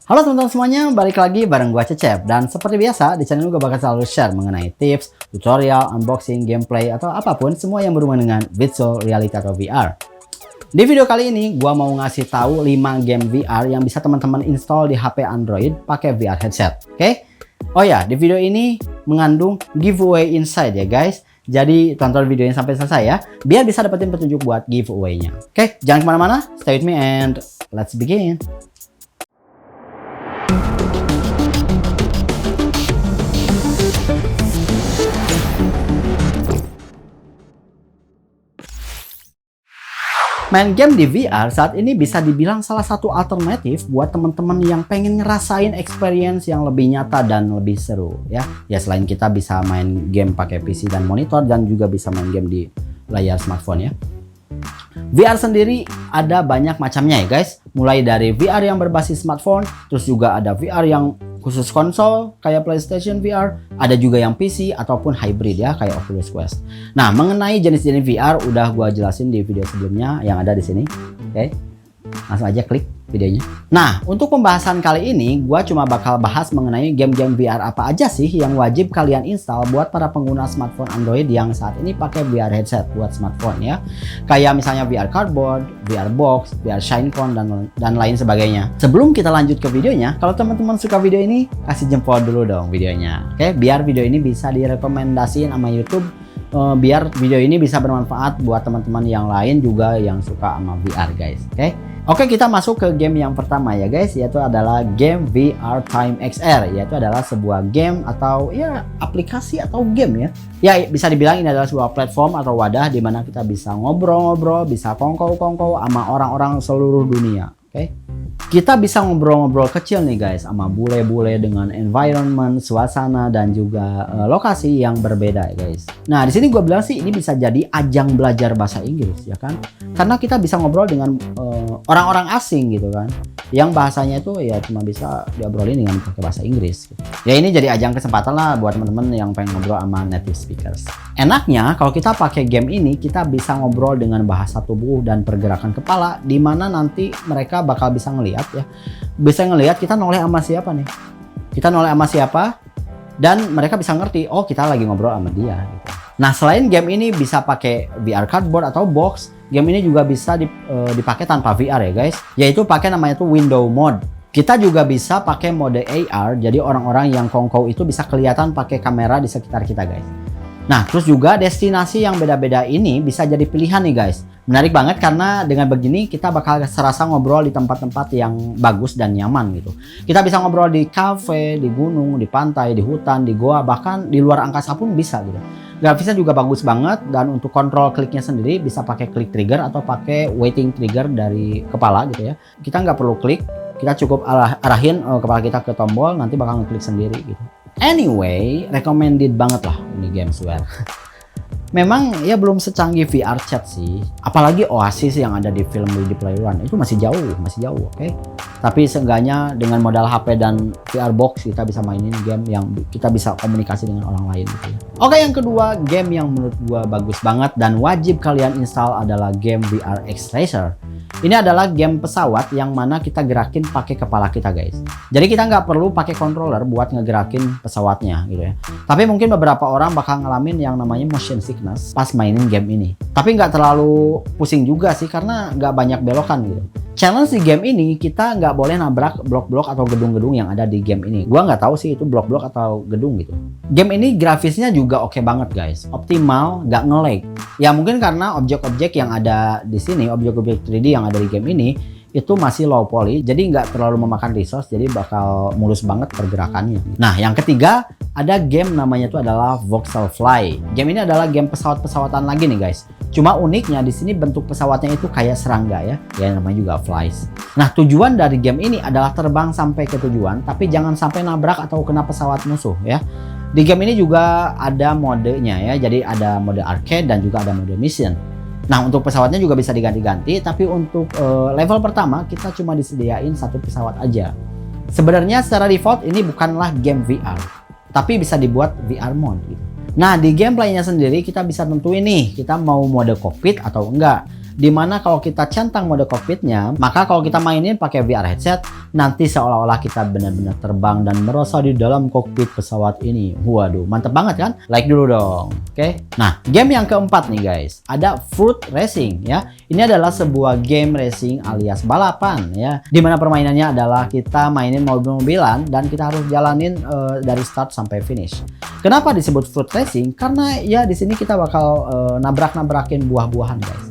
Halo teman-teman semuanya, balik lagi bareng gua Cecep. Dan seperti biasa, di channel gua bakal selalu share mengenai tips, tutorial, unboxing, gameplay, atau apapun semua yang berhubungan dengan virtual reality atau VR. Di video kali ini, gua mau ngasih tahu 5 game VR yang bisa teman-teman install di HP Android pakai VR headset. Oke? Oh ya, di video ini mengandung giveaway inside ya guys. Jadi tonton videonya sampai selesai ya, biar bisa dapetin petunjuk buat giveaway-nya. Oke, jangan kemana-mana, stay with me and let's begin. Main game di VR saat ini bisa dibilang salah satu alternatif buat teman-teman yang pengen ngerasain experience yang lebih nyata dan lebih seru ya. Ya selain kita bisa main game pakai PC dan monitor dan juga bisa main game di layar smartphone ya. VR sendiri ada banyak macamnya ya guys. Mulai dari VR yang berbasis smartphone, terus juga ada VR yang khusus konsol kayak PlayStation VR, ada juga yang PC ataupun hybrid ya kayak Oculus Quest. Nah, mengenai jenis-jenis VR udah gua jelasin di video sebelumnya yang ada di sini. Oke. Langsung aja klik videonya. Nah, untuk pembahasan kali ini gua cuma bakal bahas mengenai game-game VR apa aja sih yang wajib kalian install buat para pengguna smartphone Android yang saat ini pakai VR headset buat smartphone ya. Kayak misalnya VR Cardboard, VR Box, VR ShineCon dan lain sebagainya. Sebelum kita lanjut ke videonya, kalau teman-teman suka video ini, kasih jempol dulu dong videonya. Oke, biar video ini bisa direkomendasiin sama YouTube. Biar video ini bisa bermanfaat buat teman-teman yang lain juga yang suka sama VR guys. Oke, kita masuk ke game yang pertama ya guys, yaitu adalah game VR Time XR, yaitu adalah sebuah game atau ya aplikasi atau game ya. Ya bisa dibilang ini adalah sebuah platform atau wadah di mana kita bisa ngobrol-ngobrol, bisa kongkow-kongkow sama orang-orang seluruh dunia. Kita bisa ngobrol-ngobrol kecil nih guys sama bule-bule dengan environment, suasana dan juga lokasi yang berbeda ya guys. Nah, di sini gue bilang sih ini bisa jadi ajang belajar bahasa Inggris ya kan? Karena kita bisa ngobrol dengan orang-orang asing gitu kan. Yang bahasanya itu ya cuma bisa diobrolin dengan pakai bahasa Inggris gitu. Ya ini jadi ajang kesempatan lah buat teman-teman yang pengen ngobrol sama native speakers. Enaknya kalau kita pakai game ini kita bisa ngobrol dengan bahasa tubuh dan pergerakan kepala, di mana nanti mereka bakal bisa ngelihat ya. Bisa ngelihat kita noleh sama siapa nih. Kita noleh sama siapa dan mereka bisa ngerti, oh kita lagi ngobrol sama dia gitu. Nah, selain game ini bisa pakai VR Cardboard atau box, game ini juga bisa dipakai tanpa VR ya guys, yaitu pakai namanya tuh window mode. Kita juga bisa pakai mode AR, jadi orang-orang yang kongkow itu bisa kelihatan pakai kamera di sekitar kita guys. Nah, terus juga destinasi yang beda-beda ini bisa jadi pilihan nih guys. Menarik banget karena dengan begini kita bakal serasa ngobrol di tempat-tempat yang bagus dan nyaman gitu. Kita bisa ngobrol di cafe, di gunung, di pantai, di hutan, di goa, bahkan di luar angkasa pun bisa gitu. Grafisnya juga bagus banget dan untuk kontrol kliknya sendiri bisa pakai klik trigger atau pakai waiting trigger dari kepala gitu ya. Kita nggak perlu klik, kita cukup arahin kepala kita ke tombol, nanti bakal ngeklik sendiri gitu. Anyway, recommended banget lah ini gamesware. Memang ya belum secanggih VR chat sih, apalagi Oasis yang ada di film Ready Player One itu masih jauh, oke? Tapi seenggaknya dengan modal HP dan VR box kita bisa mainin game yang kita bisa komunikasi dengan orang lain gitu ya. Oke, yang kedua game yang menurut gua bagus banget dan wajib kalian install adalah game VR X-Racer. Ini adalah game pesawat yang mana kita gerakin pakai kepala kita guys. Jadi kita nggak perlu pakai controller buat ngegerakin pesawatnya gitu ya. Tapi mungkin beberapa orang bakal ngalamin yang namanya motion sickness pas mainin game ini. Tapi nggak terlalu pusing juga sih karena nggak banyak belokan gitu. Challenge di game ini kita nggak boleh nabrak blok-blok atau gedung-gedung yang ada di game ini. Gua nggak tahu sih itu blok-blok atau gedung gitu. Game ini grafisnya juga oke banget guys, optimal, nggak nge-lag. Ya mungkin karena objek-objek yang ada di sini, objek-objek 3D yang ada di game ini itu masih low poly, jadi nggak terlalu memakan resource, jadi bakal mulus banget pergerakannya. Nah, yang ketiga ada game namanya itu adalah Voxel Fly. Game ini adalah game pesawat-pesawatan lagi nih guys. Cuma uniknya di sini bentuk pesawatnya itu kayak serangga ya, ya namanya juga flies. Nah, tujuan dari game ini adalah terbang sampai ke tujuan, tapi jangan sampai nabrak atau kena pesawat musuh ya. Di game ini juga ada modenya ya, jadi ada mode arcade dan juga ada mode mission. Nah, untuk pesawatnya juga bisa diganti-ganti, tapi untuk level pertama kita cuma disediain satu pesawat aja. Sebenarnya secara default ini bukanlah game VR, tapi bisa dibuat VR mode gitu. Nah, di gameplaynya sendiri kita bisa tentuin nih, kita mau mode cockpit atau enggak. Dimana kalau kita centang mode cockpitnya, maka kalau kita mainin pakai VR headset, nanti seolah-olah kita benar-benar terbang dan merasa di dalam kokpit pesawat ini. Waduh, mantep banget kan? Like dulu dong. Oke. Nah, game yang keempat nih guys, ada Fruit Racing ya. Ini adalah sebuah game racing alias balapan ya. Dimana permainannya adalah kita mainin mobil-mobilan dan kita harus jalanin dari start sampai finish. Kenapa disebut Fruit Racing? Karena ya di sini kita bakal nabrak-nabrakin buah-buahan guys.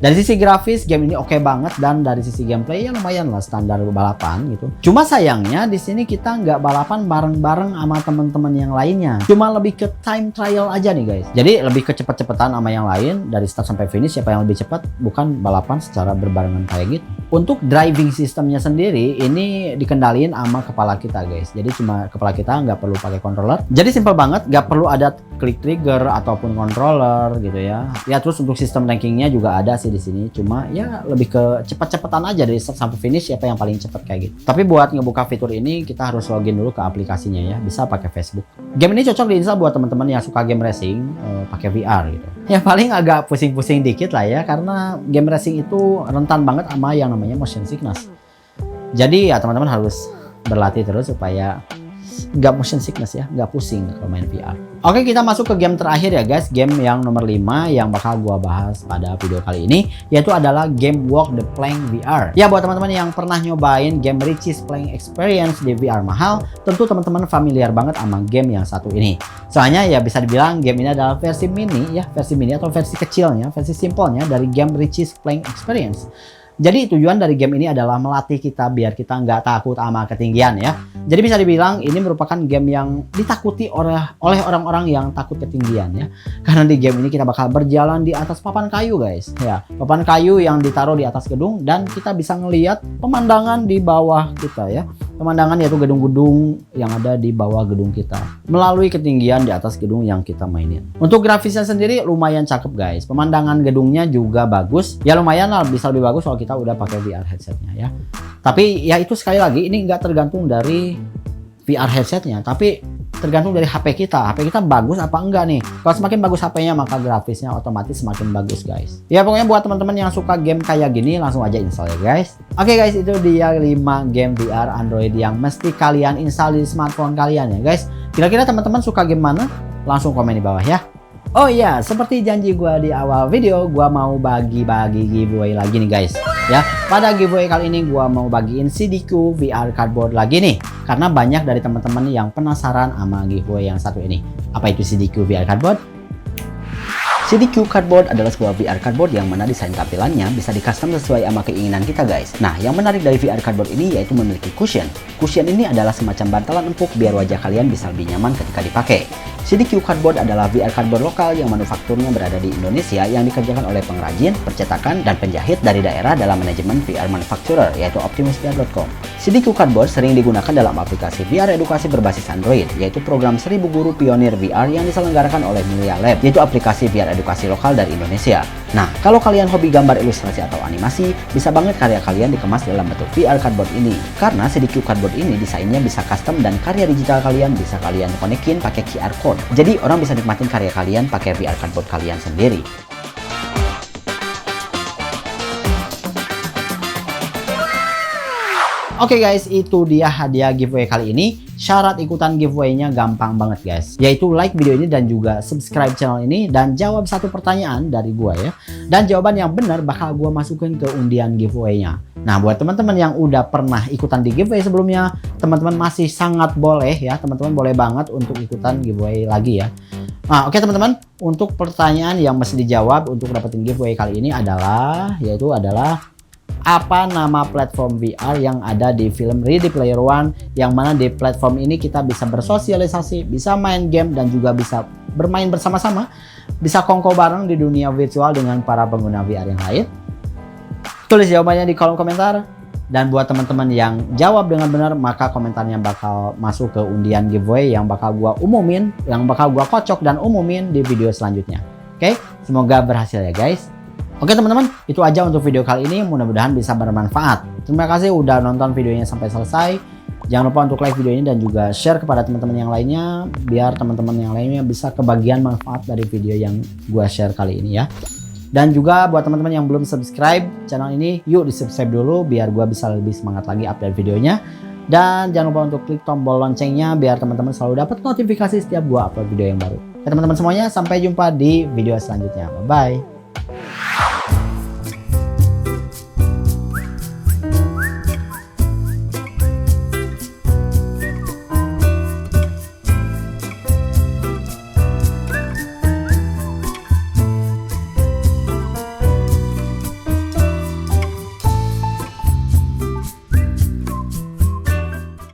Dari sisi grafis game ini oke banget, dan dari sisi gameplay ya lumayan lah standar balapan gitu. Cuma sayangnya di sini kita nggak balapan bareng-bareng sama teman-teman yang lainnya. Cuma lebih ke time trial aja nih guys. Jadi lebih ke cepet-cepetan sama yang lain dari start sampai finish, siapa yang lebih cepat, bukan balapan secara berbarengan kayak gitu. Untuk driving systemnya sendiri ini dikendaliin sama kepala kita guys. Jadi cuma kepala kita, nggak perlu pakai controller. Jadi simple banget, nggak perlu ada klik trigger ataupun controller gitu ya. Ya terus untuk sistem rankingnya juga ada sih di sini. Cuma ya lebih ke cepat-cepatan aja dari start sampai finish, siapa yang paling cepat kayak gitu. Tapi buat ngebuka fitur ini kita harus login dulu ke aplikasinya ya. Bisa pakai Facebook. Game ini cocok diinstal buat teman-teman yang suka game racing pakai VR gitu. Ya paling agak pusing-pusing dikit lah ya, karena game racing itu rentan banget sama yang namanya motion sickness. Jadi ya teman-teman harus berlatih terus supaya nggak motion sickness ya, nggak pusing kalau main VR. Oke, kita masuk ke game terakhir ya guys, game yang nomor 5 yang bakal gua bahas pada video kali ini, yaitu adalah game Walk the Plank VR. Ya buat teman-teman yang pernah nyobain game Richeese Plank Experience di VR mahal, tentu teman-teman familiar banget sama game yang satu ini. Soalnya ya bisa dibilang game ini adalah versi mini ya, versi mini atau versi kecilnya, versi simpelnya dari game Richeese Plank Experience. Jadi tujuan dari game ini adalah melatih kita biar kita nggak takut sama ketinggian ya. Jadi bisa dibilang ini merupakan game yang ditakuti oleh orang-orang yang takut ketinggian ya. Karena di game ini kita bakal berjalan di atas papan kayu guys. Ya, papan kayu yang ditaruh di atas gedung, dan kita bisa ngelihat pemandangan di bawah kita ya. Pemandangan yaitu gedung-gedung yang ada di bawah gedung kita melalui ketinggian di atas gedung yang kita mainin. Untuk grafisnya sendiri lumayan cakep guys. Pemandangan gedungnya juga bagus. Ya lumayan lah, bisa lebih bagus kalau kita udah pakai VR headsetnya ya. Tapi ya itu sekali lagi ini nggak tergantung dari VR headsetnya, tapi tergantung dari HP kita. HP kita bagus apa enggak nih. Kalau semakin bagus HP-nya maka grafisnya otomatis semakin bagus guys. Ya pokoknya buat teman-teman yang suka game kayak gini langsung aja install ya guys. Oke guys, itu dia 5 game VR Android yang mesti kalian install di smartphone kalian ya guys. Kira-kira teman-teman suka game mana? Langsung komen di bawah ya. Oh iya, seperti janji gue di awal video, gue mau bagi-bagi giveaway lagi nih guys. Ya, pada giveaway kali ini gue mau bagiin CDQ VR Cardboard lagi nih. Karena banyak dari teman-teman yang penasaran sama giveaway yang satu ini. Apa itu CDQ VR Cardboard? CDQ Cardboard adalah sebuah VR cardboard yang mana desain tampilannya bisa di-custom sesuai sama keinginan kita guys. Nah, yang menarik dari VR cardboard ini yaitu memiliki cushion. Cushion ini adalah semacam bantalan empuk biar wajah kalian bisa lebih nyaman ketika dipakai. CDQ Cardboard adalah VR cardboard lokal yang manufakturnya berada di Indonesia yang dikerjakan oleh pengrajin, percetakan, dan penjahit dari daerah dalam manajemen VR manufacturer yaitu optimusvr.com. CDQ Cardboard sering digunakan dalam aplikasi VR edukasi berbasis Android, yaitu program 1000 Guru Pionir VR yang diselenggarakan oleh Milia Lab, yaitu aplikasi VR edukasi lokal dari Indonesia. Nah, kalau kalian hobi gambar ilustrasi atau animasi, bisa banget karya kalian dikemas dalam bentuk VR Cardboard ini. Karena CDQ Cardboard ini desainnya bisa custom dan karya digital kalian bisa kalian konekin pakai QR code. Jadi orang bisa nikmatin karya kalian pakai VR Cardboard kalian sendiri. Oke guys, itu dia hadiah giveaway kali ini. Syarat ikutan giveaway-nya gampang banget guys, yaitu like video ini dan juga subscribe channel ini dan jawab satu pertanyaan dari gua ya. Dan jawaban yang benar bakal gua masukin ke undian giveaway-nya. Nah, buat teman-teman yang udah pernah ikutan di giveaway sebelumnya, teman-teman masih sangat boleh ya, teman-teman boleh banget untuk ikutan giveaway lagi ya. Nah, oke teman-teman, untuk pertanyaan yang mesti dijawab untuk dapetin giveaway kali ini adalah apa nama platform VR yang ada di film Ready Player One, yang mana di platform ini kita bisa bersosialisasi, bisa main game, dan juga bisa bermain bersama-sama, bisa kongko bareng di dunia virtual dengan para pengguna VR yang lain? Tulis jawabannya di kolom komentar, dan buat teman-teman yang jawab dengan benar maka komentarnya bakal masuk ke undian giveaway yang bakal gua umumin, yang bakal gua kocok dan umumin di video selanjutnya. Oke, semoga berhasil ya guys. Oke teman-teman, itu aja untuk video kali ini, mudah-mudahan bisa bermanfaat. Terima kasih udah nonton videonya sampai selesai. Jangan lupa untuk like video ini dan juga share kepada teman-teman yang lainnya, biar teman-teman yang lainnya bisa kebagian manfaat dari video yang gua share kali ini ya. Dan juga buat teman-teman yang belum subscribe channel ini, yuk di subscribe dulu biar gua bisa lebih semangat lagi update videonya. Dan jangan lupa untuk klik tombol loncengnya biar teman-teman selalu dapat notifikasi setiap gua upload video yang baru. Ya teman-teman semuanya, sampai jumpa di video selanjutnya. Bye bye.